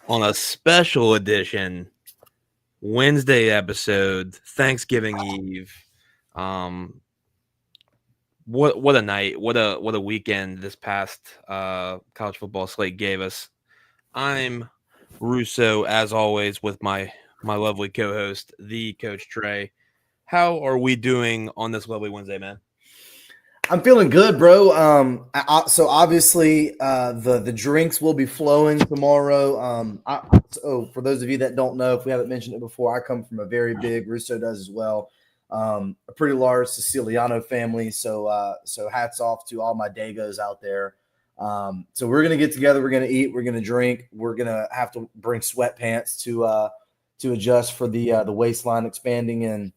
on a special edition Wednesday episode, Thanksgiving Eve. Um, what a night! What a weekend this past college football slate gave us. I'm Russo, as always, with my lovely co-host, the Coach Trey. How are we doing on this lovely Wednesday, man? I'm feeling good, bro. So obviously, the drinks will be flowing tomorrow. So for those of you that don't know, if we haven't mentioned it before, I come from a very big Russo does as well, a pretty large Siciliano family. So hats off to all my Dagos out there. So we're gonna get together. We're gonna eat. We're gonna drink. We're gonna have to bring sweatpants to adjust for the waistline expanding, and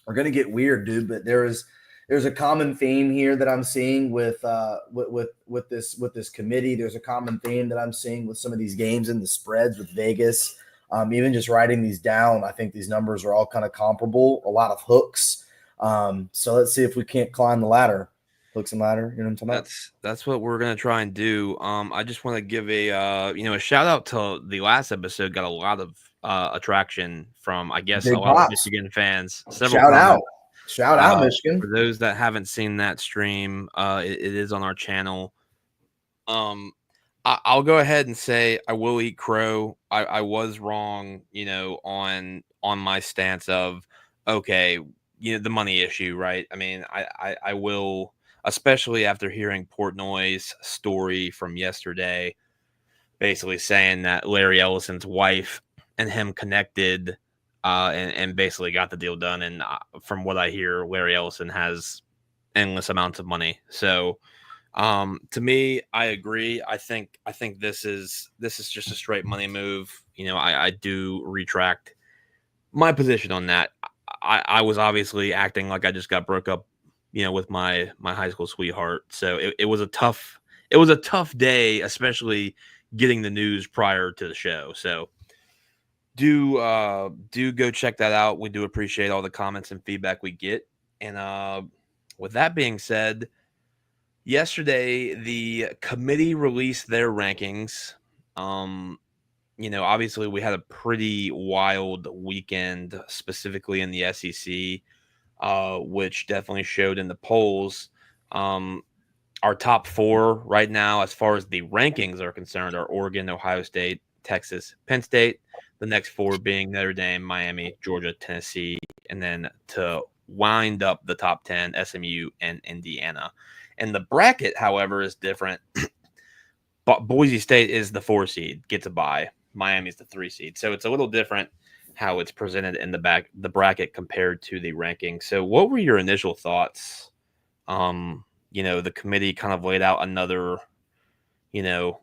we're gonna get weird, dude. But there's a common theme here that I'm seeing with this committee. There's a common theme that I'm seeing with some of these games and the spreads with Vegas. Even just writing these down, I think these numbers are all kind of comparable. A lot of hooks. So let's see if we can't climb the ladder. Hooks and ladder. You know what I'm talking about? That's what we're gonna try and do. I just want to give a shout out to the last episode. Got a lot of attraction from, I guess, a Big lot of pops. Michigan fans. Several Shout out. comments. Shout out, For Michigan. those that haven't seen that stream, it is on our channel. I'll go ahead and say I will eat crow. I was wrong, on my stance of okay, the money issue, right? I mean, I will, especially after hearing Portnoy's story from yesterday, basically saying that Larry Ellison's wife and him connected, and basically got the deal done. And from what I hear, Larry Ellison has endless amounts of money. So to me, I agree. I think this is just a straight money move. I do retract my position on that. I was obviously acting like I just got broke up, with my high school sweetheart. So it was a tough day, especially getting the news prior to the show. So do go check that out. We do appreciate all the comments and feedback we get. And with that being said, yesterday, the committee released their rankings. Obviously, we had a pretty wild weekend, specifically in the SEC, which definitely showed in the polls. Um, our top four right now, as far as the rankings are concerned, are Oregon, Ohio State, Texas, Penn State. The next four being Notre Dame, Miami, Georgia, Tennessee, and then to wind up the top 10, SMU and Indiana. And the bracket, however, is different. But Boise State is the 4 seed, gets a bye. Miami's the 3 seed. So it's a little different how it's presented in the bracket compared to the ranking. So what were your initial thoughts? The committee kind of laid out another, you know,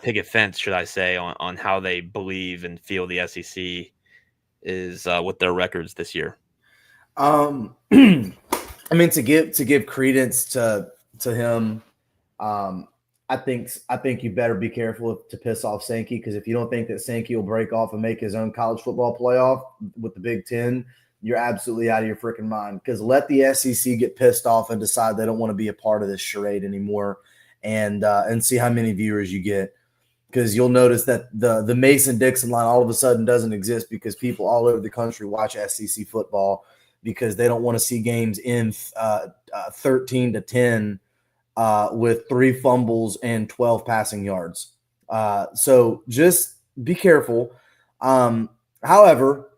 picket fence, should I say, on how they believe and feel the SEC is with their records this year. I mean, to give credence to him, I think you better be careful to piss off Sankey, because if you don't think that Sankey will break off and make his own college football playoff with the Big Ten, you're absolutely out of your freaking mind. Because let the SEC get pissed off and decide they don't want to be a part of this charade anymore, and see how many viewers you get. Because you'll notice that the Mason Dixon line all of a sudden doesn't exist, because people all over the country watch SEC football because they don't want to see games in 13-10 with 3 fumbles and 12 passing yards. So just be careful. However,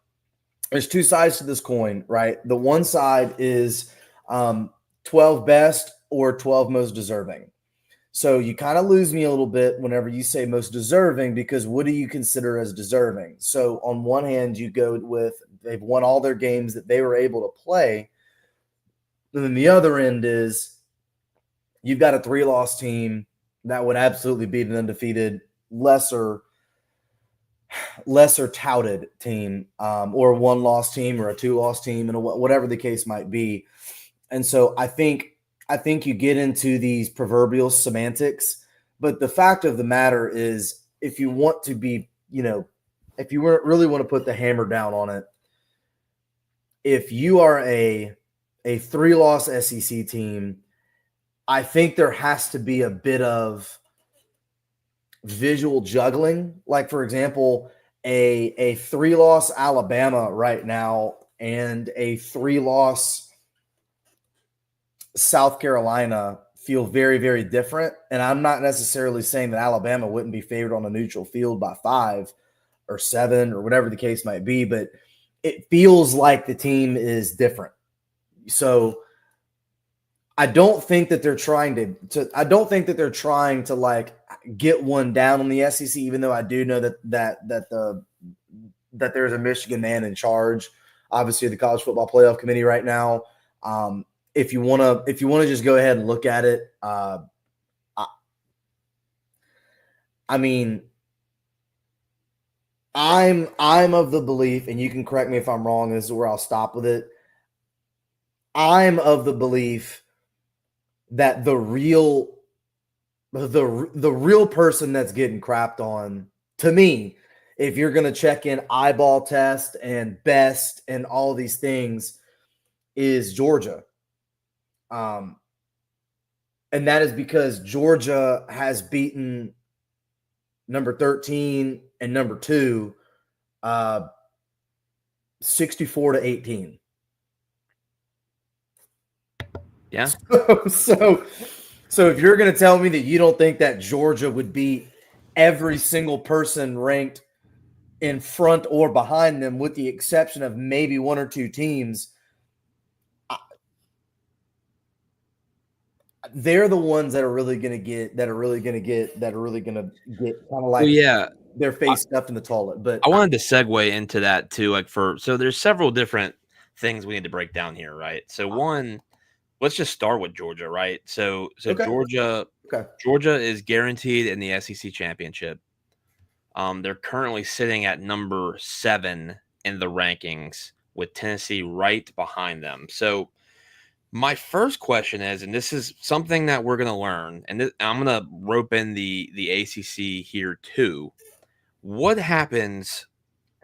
there's 2 sides to this coin, right? The one side is 12 best or 12 most deserving. So you kind of lose me a little bit whenever you say most deserving, because what do you consider as deserving? So on one hand, you go with they've won all their games that they were able to play. And then the other end is you've got a 3-loss team that would absolutely beat an undefeated, lesser touted team, or a 1-loss team or a 2-loss team, and whatever the case might be. And so I think you get into these proverbial semantics, but the fact of the matter is, if you want to be, if you really want to put the hammer down on it, if you are a 3-loss SEC team, I think there has to be a bit of visual juggling. Like, for example, a 3-loss Alabama right now and a 3-loss South Carolina feel very, very different. And I'm not necessarily saying that Alabama wouldn't be favored on a neutral field by 5 or 7 or whatever the case might be, but it feels like the team is different. So I don't think that they're trying to I don't think that they're trying to like get one down on the SEC, even though I do know that there's a Michigan man in charge, obviously the College Football Playoff Committee right now. If you wanna just go ahead and look at it, I mean, I'm of the belief, and you can correct me if I'm wrong, and this is where I'll stop with it. I'm of the belief that the real person that's getting crapped on, to me, if you're going to check in eyeball test and best and all these things, is Georgia. And that is because Georgia has beaten number 13 and number 2 64-18. Yeah. So if you're going to tell me that you don't think that Georgia would beat every single person ranked in front or behind them, with the exception of maybe 1 or 2 teams, they're the ones that are really going to get kind of like their face stuffed in the toilet. But I wanted to segue into that too. So there's several different things we need to break down here, right? So one, let's just start with Georgia, right? So okay. Georgia is guaranteed in the SEC championship. They're currently sitting at number 7 in the rankings, with Tennessee right behind them. So my first question is, and this is something that we're going to learn, and I'm going to rope in the ACC here too. What happens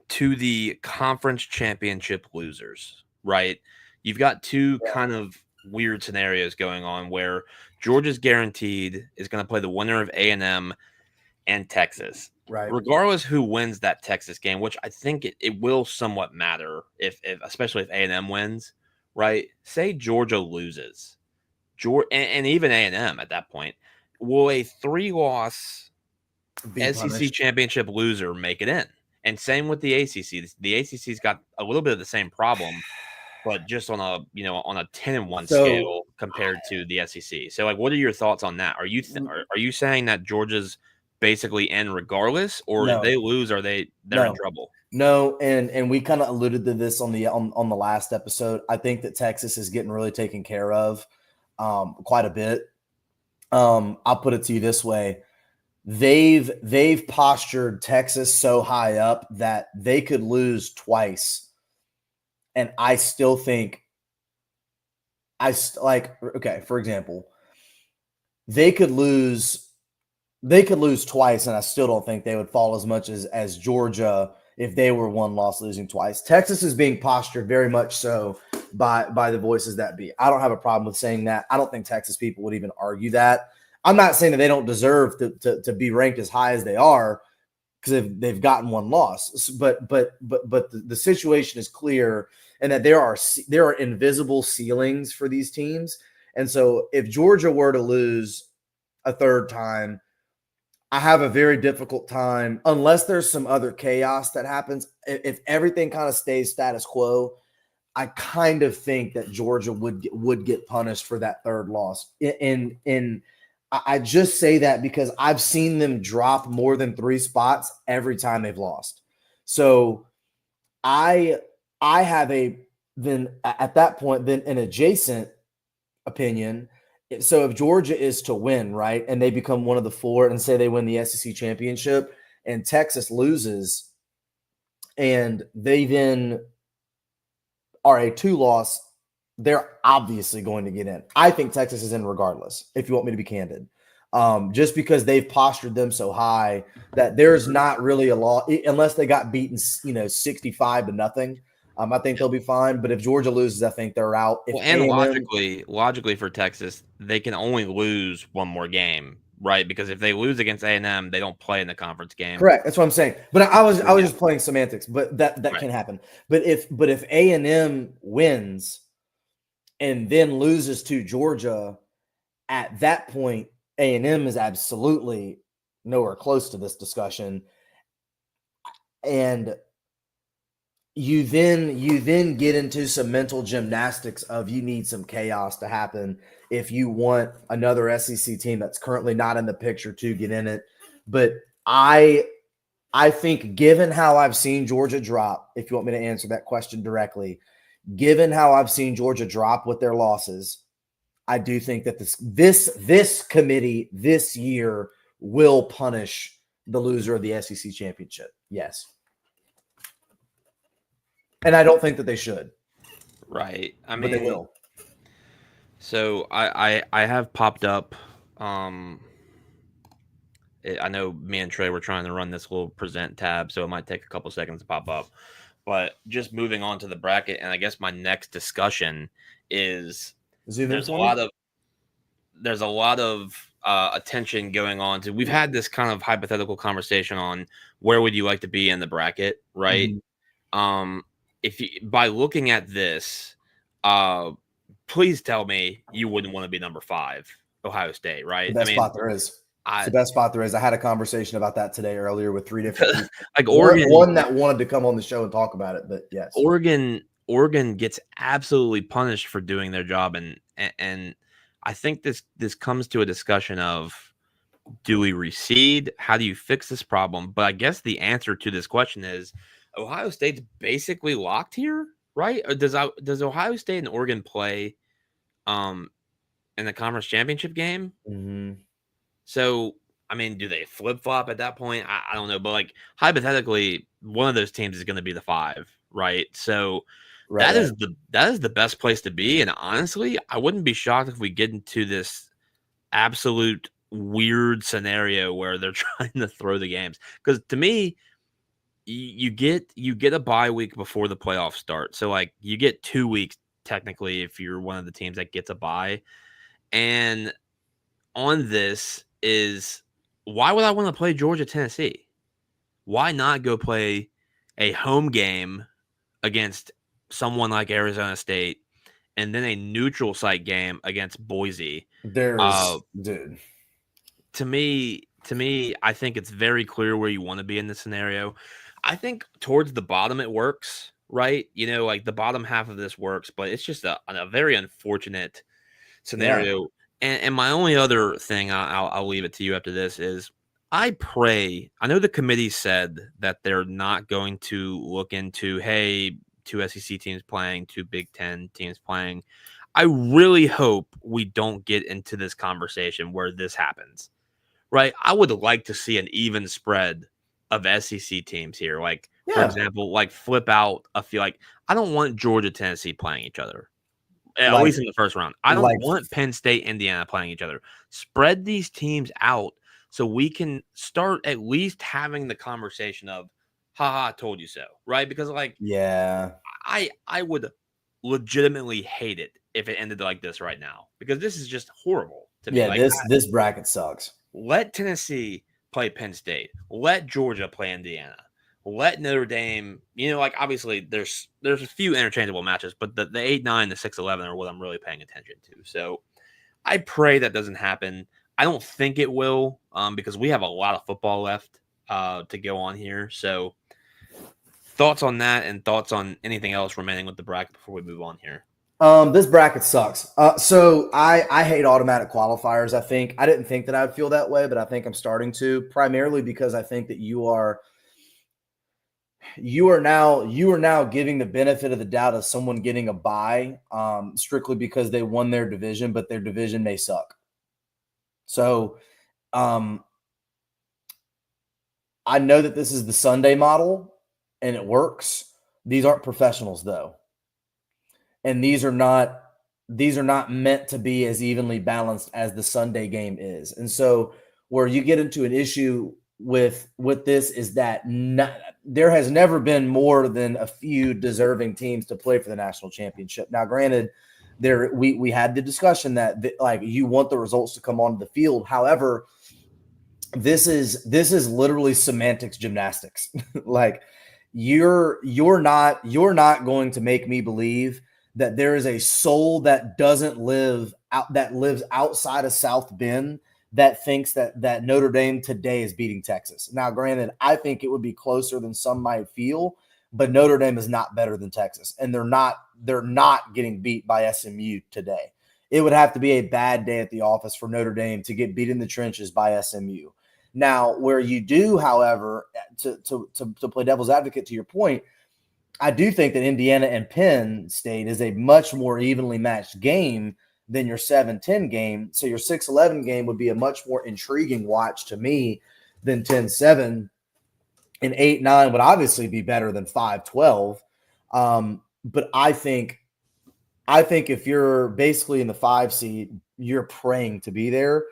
to the conference championship losers, right? You've got 2 kind of weird scenarios going on where Georgia's guaranteed is going to play the winner of A&M and Texas. Right. Regardless who wins that Texas game, which I think it will somewhat matter if especially if A&M wins, right? Say Georgia loses, and even A&M at that point, will a 3-loss SEC championship loser make it in? And same with the ACC. The ACC's got a little bit of the same problem, but just on a 10-1 scale compared to the SEC. So, like, what are your thoughts on that? Are you saying that Georgia's basically in regardless, or if they lose, they're in trouble? No, and we kind of alluded to this on the last episode. I think that Texas is getting really taken care of quite a bit. I'll put it to you this way. They've postured Texas so high up that they could lose twice. And I still think for example, they could lose twice, and I still don't think they would fall as much as Georgia if they were 1 loss losing twice. Texas is being postured very much so by the voices that be. I don't have a problem with saying that. I don't think Texas people would even argue that. I'm not saying that they don't deserve to be ranked as high as they are because they've gotten 1 loss, but the situation is clear, and that there are invisible ceilings for these teams. And so if Georgia were to lose a 3rd time, I have a very difficult time, unless there's some other chaos that happens. If everything kind of stays status quo, I kind of think that Georgia would get punished for that 3rd loss. And I just say that because I've seen them drop more than 3 spots every time they've lost. So I have at that point an adjacent opinion. So if Georgia is to win, right, and they become one of the 4, and say they win the SEC championship, and Texas loses, and they then are a 2-loss, they're obviously going to get in. I think Texas is in regardless, if you want me to be candid. Just because they've postured them so high that there's not really a law, unless they got beaten, 65-0. I think they'll be fine. But if Georgia loses, I think they're out. And logically for Texas, they can only lose 1 more game right? Because if they lose against A&M, they don't play in the conference game. Correct. That's what I'm saying. But I was just playing semantics. But that Right. can happen. But if A&M wins and then loses to Georgia, at that point, A&M is absolutely nowhere close to this discussion. And you then get into some mental gymnastics of you need some chaos to happen if you want another SEC team that's currently not in the picture to get in it. But I think, given how I've seen Georgia drop, if you want me to answer that question directly, given how I've seen Georgia drop with their losses, I do think that this committee this year will punish the loser of the SEC championship. Yes. And I don't think that they should. Right. I but mean, they will. So I have popped up. I know me and Trey were trying to run this little present tab, so it might take a couple seconds to pop up. But just moving on to the bracket, and I guess my next discussion is there's a lot of attention going on to. We've had this kind of hypothetical conversation on where would you like to be in the bracket, right? Mm-hmm. If you, by looking at this, please tell me you wouldn't want to be number 5, Ohio State, right? The best spot there is. It's the best spot there is. I had a conversation about that today earlier with 3 different people. Like Oregon, one that wanted to come on the show and talk about it, but yes, Oregon gets absolutely punished for doing their job, and I think this comes to a discussion of, do we recede? How do you fix this problem? But I guess the answer to this question is Ohio State's basically locked here, right? Or does Ohio State and Oregon play in the conference championship game? Mm-hmm. So, I mean, do they flip-flop at that point? I don't know. But, like, hypothetically, one of those teams is going to be the 5, right? So that is the best place to be. And honestly, I wouldn't be shocked if we get into this absolute weird scenario where they're trying to throw the games. Because to me, you get a bye week before the playoffs start. So, like, you get 2 weeks technically if you're one of the teams that gets a bye. And on this is, why would I want to play Georgia, Tennessee? Why not go play a home game against someone like Arizona State and then a neutral site game against Boise? Dude. To me, I think it's very clear where you want to be in this scenario. I think towards the bottom it works, right? You know, like the bottom half of this works, but it's just a very unfortunate scenario. Yeah. And my only other thing, I'll leave it to you after this, is I know the committee said that they're not going to look into, hey, 2 SEC teams playing, 2 Big Ten teams playing. I really hope we don't get into this conversation where this happens, right? I would like to see an even spread of SEC teams here. Like, for example, like flip out a few. Like, I don't want Georgia, Tennessee playing each other. At least in the first round. I don't want Penn State, Indiana playing each other. Spread these teams out so we can start at least having the conversation of, haha, I told you so, right? Because, like, I would legitimately hate it if it ended like this right now, because this is just horrible to me. Like, this bracket sucks. Let Tennessee play Penn State. Let Georgia play Indiana. Let Notre Dame, you know, like, obviously there's a few interchangeable matches, but the 8-9, the 6-11 are what I'm really paying attention to. So I pray that doesn't happen. I don't think it will, because we have a lot of football left to go on here. So thoughts on that, and thoughts on anything else remaining with the bracket before we move on here? This bracket sucks. So I hate automatic qualifiers. I didn't think that I would feel that way, but I think I'm starting to, primarily because I think that you are now giving the benefit of the doubt of someone getting a bye, strictly because they won their division, but their division may suck. So I know that this is the Sunday model and it works. These aren't professionals though. And these are not meant to be as evenly balanced as the Sunday game is. And so where you get into an issue with this is that there has never been more than a few deserving teams to play for the national championship. Now, granted, we had the discussion that like you want the results to come onto the field. However, this is literally semantics gymnastics. Like you're not going to make me believe that there is a soul that doesn't live out that lives outside of South Bend that thinks that Notre Dame today is beating Texas. Now, granted, I think it would be closer than some might feel, but Notre Dame is not better than Texas, and they're not getting beat by SMU today. It would have to be a bad day at the office for Notre Dame to get beat in the trenches by SMU. Now, where you do, however, to play devil's advocate to your point, I do think that Indiana and Penn State is a much more evenly matched game than your 7-10 game. So your 6-11 game would be a much more intriguing watch to me than 10-7, and 8-9 would obviously be better than 5-12. But I think if you're basically in the 5 seed, you're praying to be there.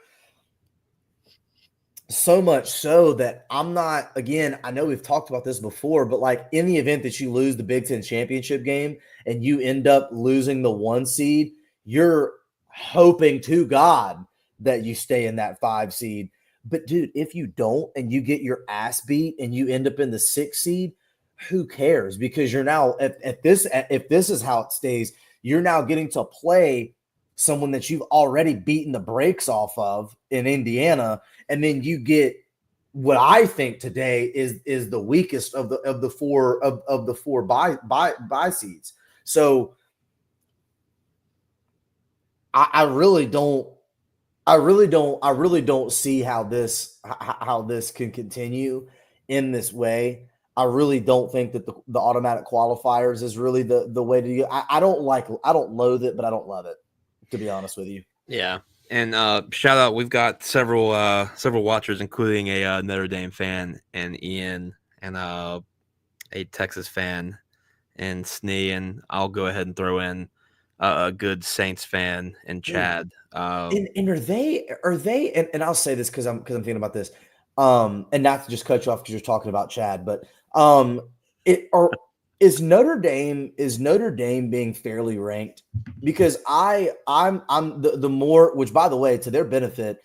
So much so that I'm not, again, I know we've talked about this before, but like in the event that you lose the Big Ten championship game and you end up losing the 1 seed, you're hoping to God that you stay in that 5 seed. But dude, if you don't and you get your ass beat and you end up in the 6 seed, who cares? Because you're now if this is how it stays, you're now getting to play someone that you've already beaten the brakes off of in Indiana, and then you get what I think today is the weakest of the four buy seeds. So I really don't see how this can continue in this way. I really don't think that the automatic qualifiers is really the way to go. I don't loathe it, but I don't love it, to be honest with you. Yeah. And shout out, we've got several watchers, including a Notre Dame fan and Ian, and a Texas fan and Snee, and I'll go ahead and throw in a good Saints fan and Chad. And are they and I'll say this because I'm thinking about this, and not to just cut you off because you're talking about Chad, but it or is Notre Dame being fairly ranked? Because I'm the more, which by the way, to their benefit,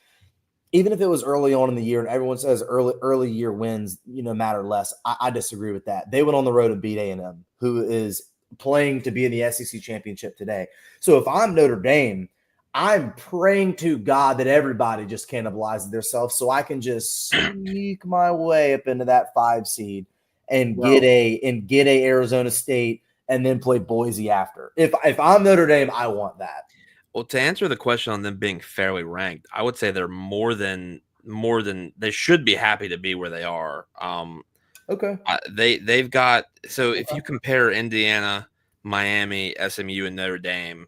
even if it was early on in the year and everyone says early year wins, matter less. I disagree with that. They went on the road and beat A&M, who is playing to be in the SEC championship today. So if I'm Notre Dame, I'm praying to God that everybody just cannibalizes themselves so I can just sneak my way up into that 5 seed and get a Arizona State and then play Boise after. If I'm Notre Dame, I want that. Well, to answer the question on them being fairly ranked, I would say they're more than they should be happy to be where they are. Okay. They've got, so if you compare Indiana, Miami, SMU, and Notre Dame,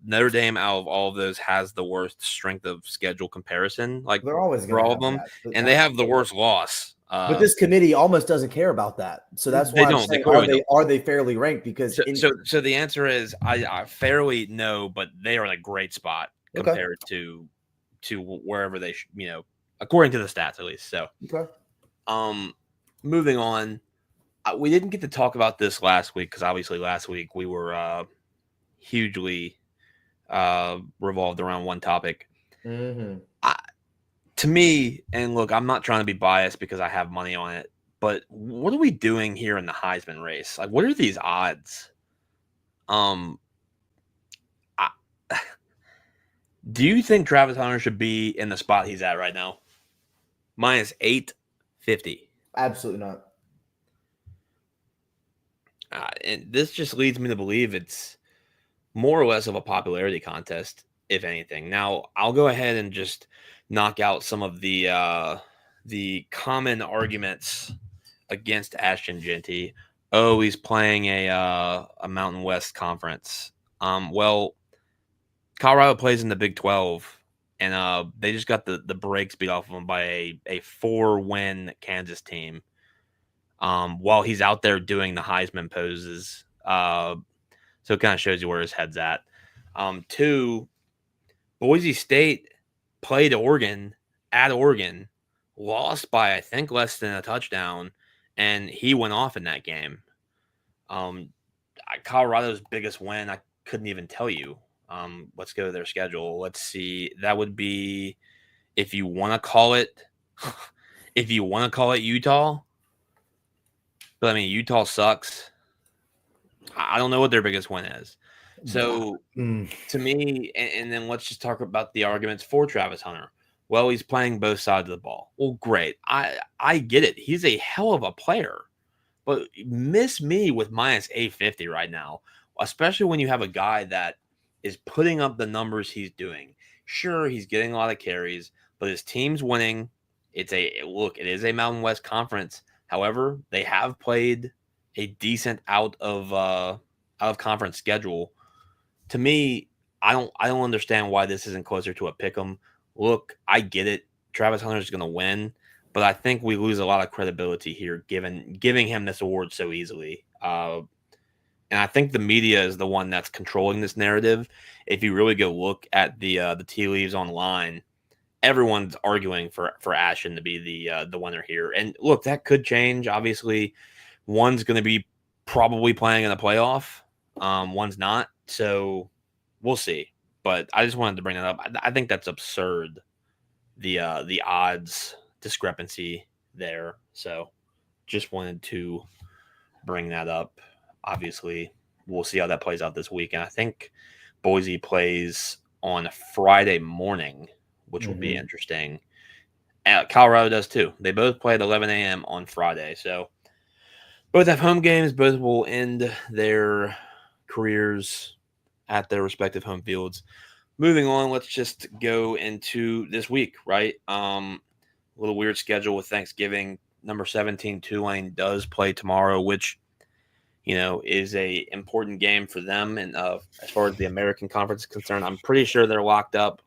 Notre Dame out of all of those has the worst strength of schedule comparison. Like they're always for all of them, and they have the worst loss. But this committee almost doesn't care about that, so that's why I'm saying, are they fairly ranked? Because so the answer is I fairly no, but they are in a great spot compared to wherever they according to the stats at least. So moving on, we didn't get to talk about this last week because obviously last week we were hugely revolved around one topic. Mm-hmm. To me, and look, I'm not trying to be biased because I have money on it, but what are we doing here in the Heisman race? Like, what are these odds? Do you think Travis Hunter should be in the spot he's at right now? Minus 850. Absolutely not. And this just leads me to believe it's more or less of a popularity contest, if anything. Now, I'll go ahead and just knock out some of the common arguments against Ashton Jeanty. Oh, he's playing a Mountain West conference. Well, Colorado plays in the Big 12, and they just got the brakes beat off of them by a 4-win Kansas team. While he's out there doing the Heisman poses. So it kind of shows you where his head's at. 2, Boise State played Oregon at Oregon, lost by, I think, less than a touchdown, and he went off in that game. Colorado's biggest win, I couldn't even tell you. Let's go to their schedule. Let's see. That would be if you want to call it, Utah, but I mean Utah sucks. I don't know what their biggest win is. So to me, and then let's just talk about the arguments for Travis Hunter. Well, he's playing both sides of the ball. Well, great. I get it. He's a hell of a player. But miss me with minus 850 right now, especially when you have a guy that is putting up the numbers he's doing. Sure, he's getting a lot of carries, but his team's winning. It is a Mountain West Conference. However, they have played a decent out of conference schedule. To me, I don't understand why this isn't closer to a pick 'em. Look, I get it. Travis Hunter is going to win, but I think we lose a lot of credibility here, giving him this award so easily. And I think the media is the one that's controlling this narrative. If you really go look at the tea leaves online, everyone's arguing for Ashton to be the winner here. And look, that could change. Obviously, one's going to be probably playing in a playoff. One's not. So we'll see. But I just wanted to bring that up. I think that's absurd. The odds discrepancy there. So just wanted to bring that up. Obviously, we'll see how that plays out this week. And I think Boise plays on Friday morning, which will be interesting. Colorado does too. They both play at 11 a.m. on Friday. So both have home games. Both will end their careers at their respective home fields. Moving on, let's just go into this week, right? A little weird schedule with Thanksgiving. Number 17, Tulane does play tomorrow, which, is a important game for them. And as far as the American Conference is concerned, I'm pretty sure they're locked up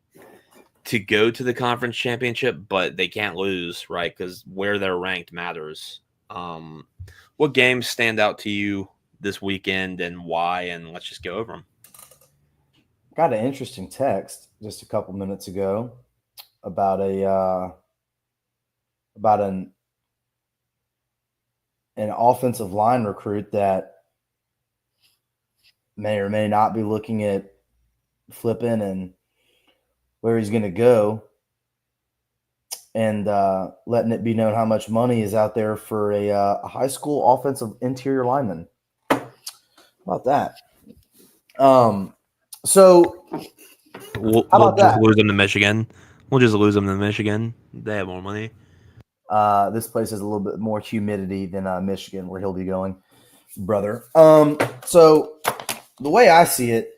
to go to the conference championship, but they can't lose, right? Because where they're ranked matters. What games stand out to you this weekend and why? And let's just go over them. Got an interesting text just a couple minutes ago about an offensive line recruit that may or may not be looking at flipping and where he's going to go, and letting it be known how much money is out there for a high school offensive interior lineman. How about that? So we'll just lose them to Michigan. We'll just lose them to Michigan. They have more money. This place has a little bit more humidity than Michigan, where he'll be going, brother. So the way I see it,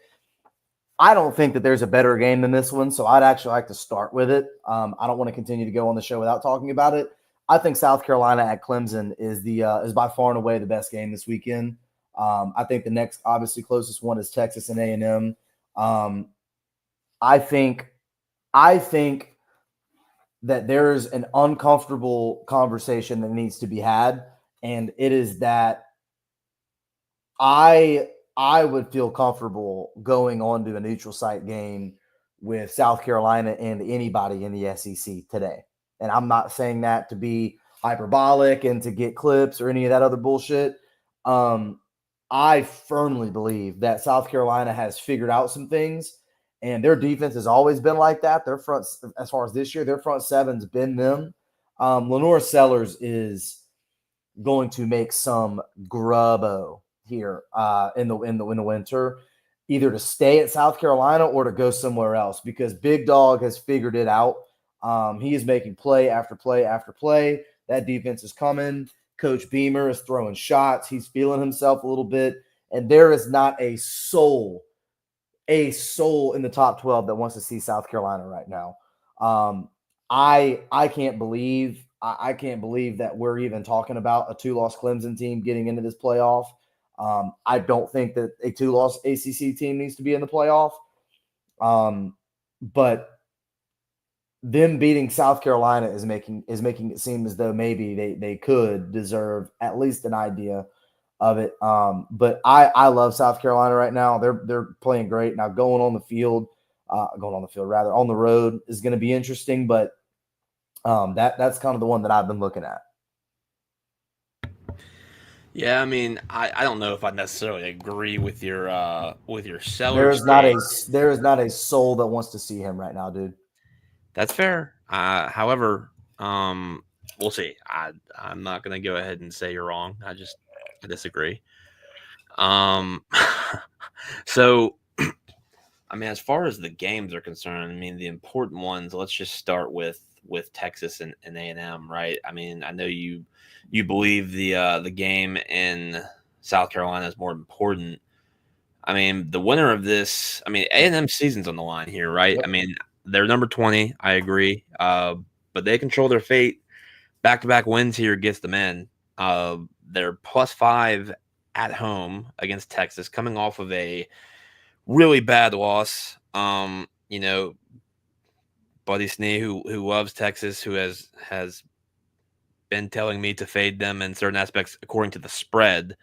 I don't think that there's a better game than this one, so I'd actually like to start with it. I don't want to continue to go on the show without talking about it. I think South Carolina at Clemson is by far and away the best game this weekend. I think the next, obviously, closest one is Texas and A&M. I think that there's an uncomfortable conversation that needs to be had, and it is that I would feel comfortable going on to a neutral site game with South Carolina and anybody in the SEC today. And I'm not saying that to be hyperbolic and to get clips or any of that other bullshit. I firmly believe that South Carolina has figured out some things, and their defense has always been like that. Their front, as far as this year, their front seven's been them. Lenore Sellers is going to make some grubbo here in the winter, either to stay at South Carolina or to go somewhere else, because Big Dog has figured it out. He is making play after play after play. That defense is coming. Coach Beamer is throwing shots. He's feeling himself a little bit, and there is not a soul in the top 12 that wants to see South Carolina right now. I can't believe that we're even talking about a 2-loss Clemson team getting into this playoff. I don't think that a 2-loss ACC team needs to be in the playoff. But them beating South Carolina is making it seem as though maybe they could deserve at least an idea of it. But I love South Carolina right now. They're playing great. Now going on the road is going to be interesting, but that's kind of the one that I've been looking at. Yeah, I mean, I don't know if I necessarily agree with your Sellers. There is not a soul that wants to see him right now, dude. That's fair. However, we'll see. I'm not going to go ahead and say you're wrong. I disagree. Um, so I mean, as far as the games are concerned, I mean, the important ones. Let's just start with Texas and A&M, right? I mean, I know you believe the game in South Carolina is more important. I mean, the winner of this, I mean, A&M season's on the line here, right? I Yep. mean, they're number 20. I agree, but they control their fate. Back-to-back wins here gets them in. They're +5 at home against Texas, coming off of a really bad loss. Buddy Snee, who loves Texas, who has been telling me to fade them in certain aspects according to the spread,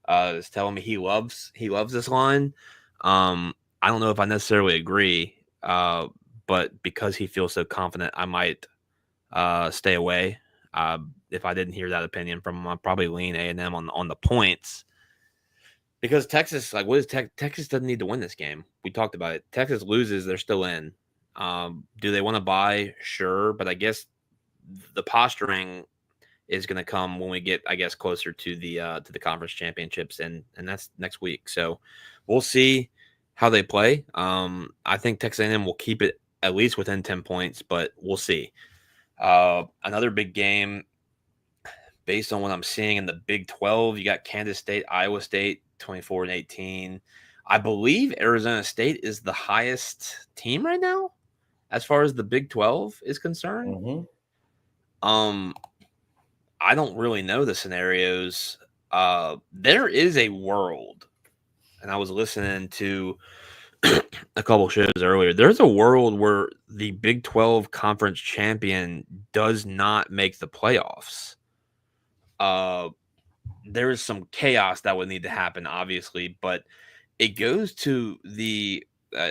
is telling me he loves this line. I don't know if I necessarily agree, but because he feels so confident, I might stay away. If I didn't hear that opinion from him, I'd probably lean A&M on the points. Because Texas, like, what is Texas doesn't need to win this game. We talked about it. Texas loses, they're still in. Do they want to buy? Sure, but I guess the posturing is going to come when we get, I guess, closer to the conference championships, and that's next week. So we'll see how they play. I think Texas A&M will keep it at least within 10 points, but we'll see. Another big game based on what I'm seeing in the Big 12. You got Kansas State, Iowa State, 24-18. I believe Arizona State is the highest team right now as far as the Big 12 is concerned. Mm-hmm. I don't really know the scenarios. There is a world, and I was listening to a couple shows earlier. There's a world where the Big 12 conference champion does not make the playoffs. There is some chaos that would need to happen, obviously, but it goes to the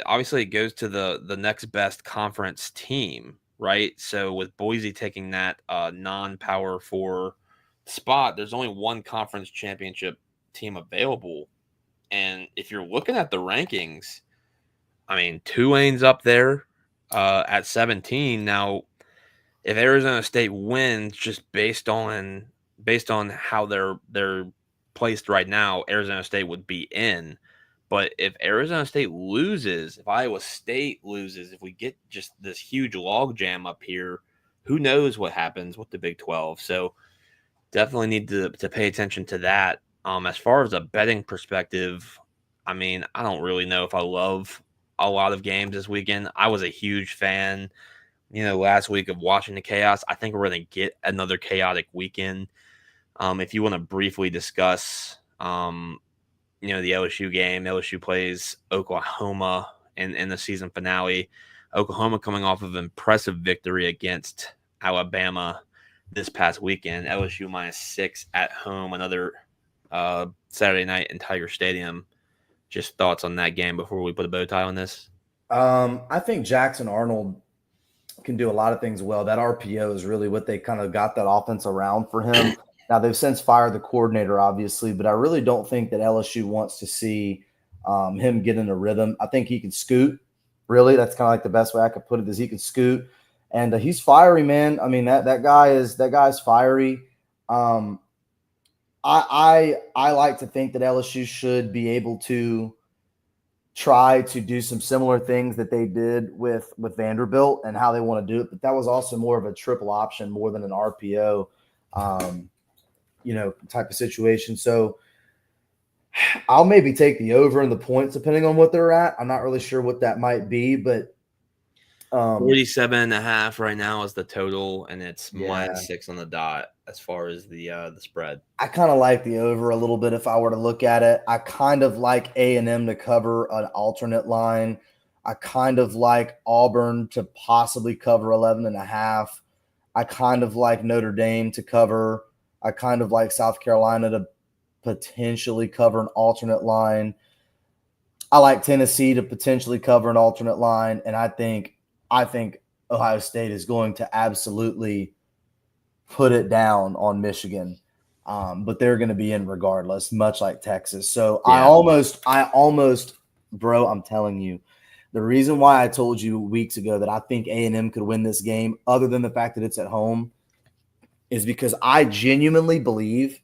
obviously it goes to the next best conference team, right? So with Boise taking that non-power 4 spot, there's only one conference championship team available, and if you're looking at the rankings, I mean, Tulane's up there at 17 now. If Arizona State wins, just based on how they're placed right now, Arizona State would be in. But if Arizona State loses, if Iowa State loses, if we get just this huge logjam up here, who knows what happens with the Big 12? So definitely need to pay attention to that. As far as a betting perspective, I mean, I don't really know if I love a lot of games this weekend. I was a huge fan, last week of watching the chaos. I think we're going to get another chaotic weekend. If you want to briefly discuss, the LSU game, LSU plays Oklahoma in the season finale. Oklahoma coming off of an impressive victory against Alabama this past weekend. LSU -6 at home, another Saturday night in Tiger Stadium. Just thoughts on that game before we put a bow tie on this? I think Jackson Arnold can do a lot of things well. That RPO is really what they kind of got that offense around for him. Now, they've since fired the coordinator, obviously, but I really don't think that LSU wants to see him get in a rhythm. I think he can scoot, really. That's kind of like the best way I could put it is he can scoot. And he's fiery, man. I mean, that guy's fiery. I like to think that LSU should be able to try to do some similar things that they did with Vanderbilt and how they want to do it. But that was also more of a triple option more than an RPO, type of situation. So I'll maybe take the over in the points depending on what they're at. I'm not really sure what that might be, but 47.5 right now is the total, and it's yeah. -6 on the dot as far as the spread. I kind of like the over a little bit if I were to look at it. I kind of like A&M to cover an alternate line. I kind of like Auburn to possibly cover 11.5. I kind of like Notre Dame to cover. I kind of like South Carolina to potentially cover an alternate line. I like Tennessee to potentially cover an alternate line, and I think Ohio State is going to absolutely put it down on Michigan. But they're going to be in regardless, much like Texas. So yeah. I almost, bro, I'm telling you, The reason why I told you weeks ago that I think A&M could win this game, other than the fact that it's at home, is because I genuinely believe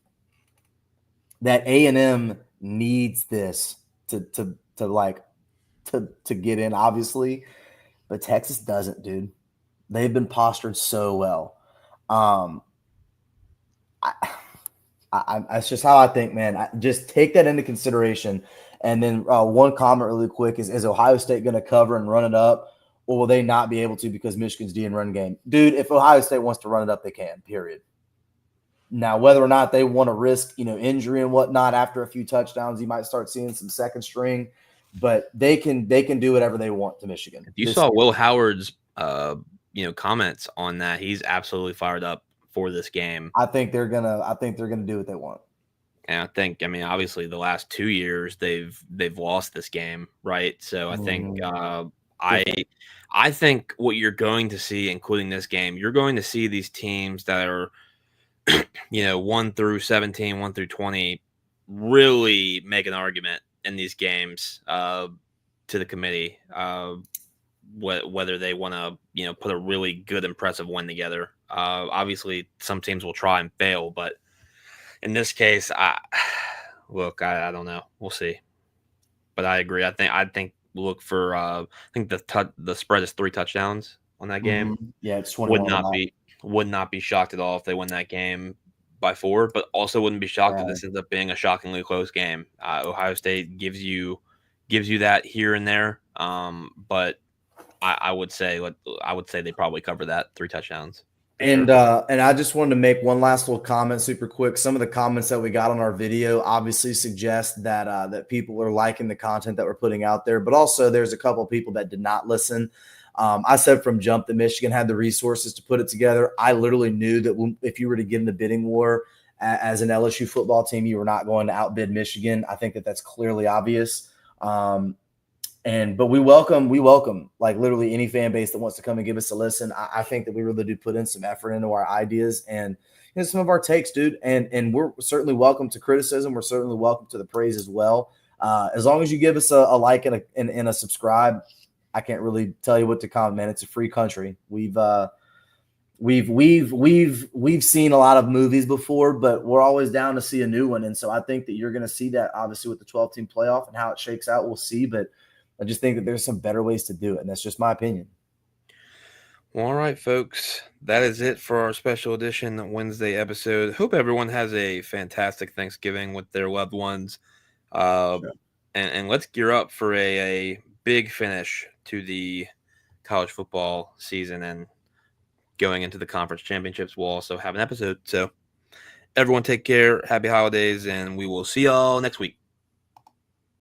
that A&M needs this to get in, obviously, but Texas doesn't, dude. They've been postured so well. That's just how I think, man. Just take that into consideration. And then one comment really quick is Ohio State going to cover and run it up, or will they not be able to because Michigan's D and run game? Dude, if Ohio State wants to run it up, they can, period. Now, whether or not they want to risk, injury and whatnot after a few touchdowns, you might start seeing some second string, but they can do whatever they want to Michigan. If you saw Will Howard's, comments on that, he's absolutely fired up for this game. I think they're gonna do what they want. And I mean, obviously the last 2 years they've lost this game, right? So I think I think what you're going to see, including this game, you're going to see these teams that are 1 through 17, 1 through 20, really make an argument in these games to the committee, whether they want to put a really good, impressive win together. Obviously, some teams will try and fail, but in this case, I don't know. We'll see. But I agree. I think look for. I think the spread is 3 touchdowns on that game. Mm-hmm. Yeah, it's 21. Would not be shocked at all if they win that game by 4, but also wouldn't be shocked if this ends up being a shockingly close game. Ohio State gives you that here and there, but I would say they probably cover that 3 touchdowns. And I just wanted to make one last little comment super quick. Some of the comments that we got on our video obviously suggest that that people are liking the content that we're putting out there, but also there's a couple of people that did not listen. I said from jump that Michigan had the resources to put it together. I literally knew that if you were to get in the bidding war as an LSU football team, you were not going to outbid Michigan. I think that that's clearly obvious. But we welcome like literally any fan base that wants to come and give us a listen. I think that we really do put in some effort into our ideas and some of our takes, dude. And we're certainly welcome to criticism. We're certainly welcome to the praise as well. As long as you give us a like and a subscribe. I can't really tell you what to comment, man. It's a free country. We've seen a lot of movies before, but we're always down to see a new one. And so I think that you're going to see that obviously with the 12-team playoff and how it shakes out. We'll see, but I just think that there's some better ways to do it. And that's just my opinion. Well, all right, folks, that is it for our special edition Wednesday episode. Hope everyone has a fantastic Thanksgiving with their loved ones. Sure. And let's gear up for a big finish to the college football season, and going into the conference championships, we'll also have an episode. So everyone take care, happy holidays, and we will see y'all next week.